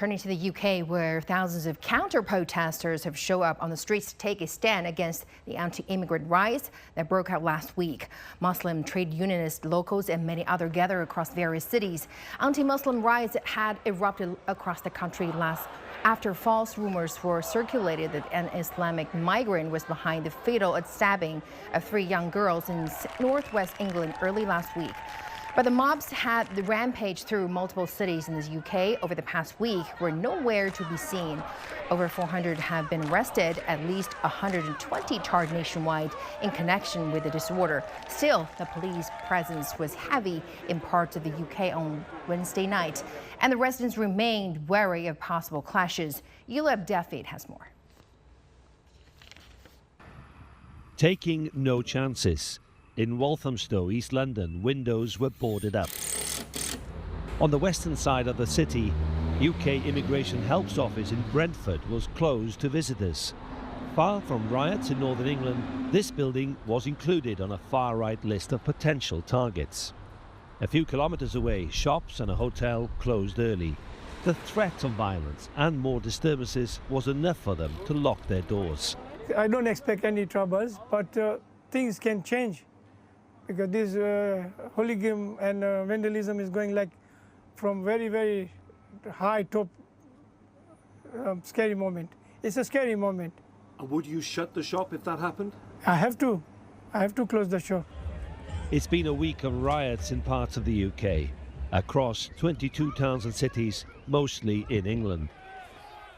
turning to the UK, where thousands of counter-protesters have shown up on the streets to take a stand against the anti-immigrant riots that broke out last week. Muslim trade unionists, locals and many others gathered across various cities. Anti-Muslim riots had erupted across the country after false rumors were circulated that an Islamic migrant was behind the fatal stabbing of 3 young girls in northwest England early last week. But the mobs had the rampage through multiple cities in the UK over the past week were nowhere to be seen. Over 400 have been arrested, at least 120 charged nationwide in connection with the disorder. Still, the police presence was heavy in parts of the UK on Wednesday night, and the residents remained wary of possible clashes. Erupted has more. Taking no chances. In Walthamstow, East London, windows were boarded up. On the western side of the city, UK Immigration Help's office in Brentford was closed to visitors. Far from riots in northern England, this building was included on a far-right list of potential targets. A few kilometres away, shops and a hotel closed early. The threat of violence and more disturbances was enough for them to lock their doors. I don't expect any troubles, but things can change. Because this hooligan and vandalism is going like from very, very high top scary moment. It's a scary moment. And would you shut the shop if that happened? I have to close the shop. It's been a week of riots in parts of the UK, across 22 towns and cities, mostly in England.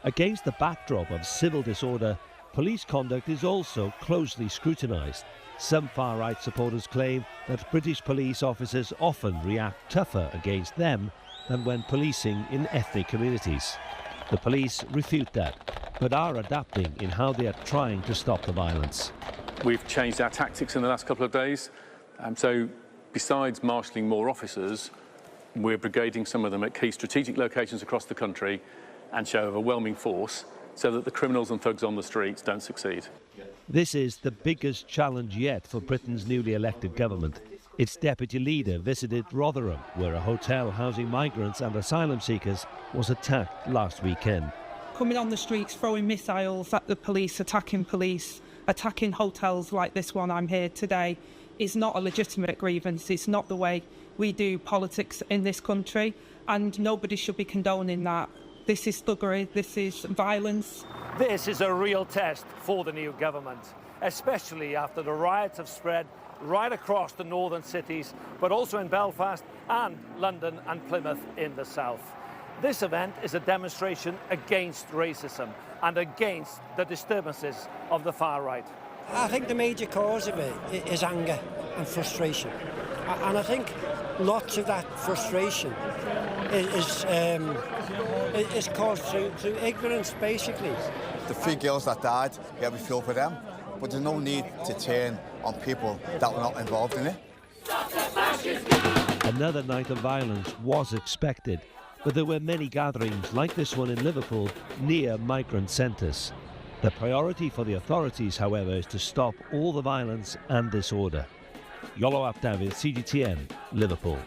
Against the backdrop of civil disorder, police conduct is also closely scrutinised. Some far-right supporters claim that British police officers often react tougher against them than when policing in ethnic communities. The police refute that, but are adapting in how they are trying to stop the violence. We've changed our tactics in the last couple of days. So besides marshalling more officers, we're brigading some of them at key strategic locations across the country and show overwhelming force so that the criminals and thugs on the streets don't succeed. This is the biggest challenge yet for Britain's newly elected government. Its deputy leader visited Rotherham, where a hotel housing migrants and asylum seekers was attacked last weekend. Coming on the streets, throwing missiles at the police, attacking hotels like this one I'm here today is not a legitimate grievance. It's not the way we do politics in this country, and nobody should be condoning that. This is thuggery, this is violence. This is a real test for the new government, especially after the riots have spread right across the northern cities, but also in Belfast and London and Plymouth in the south. This event is a demonstration against racism and against the disturbances of the far right. I think the major cause of it is anger and frustration. And I think lots of that frustration is caused through ignorance, basically. The 3 girls that died, yeah, we feel for them, but there's no need to turn on people that were not involved in it. Another night of violence was expected, but there were many gatherings like this one in Liverpool near migrant centres. The priority for the authorities, however, is to stop all the violence and disorder. Erupted, CGTN, Liverpool.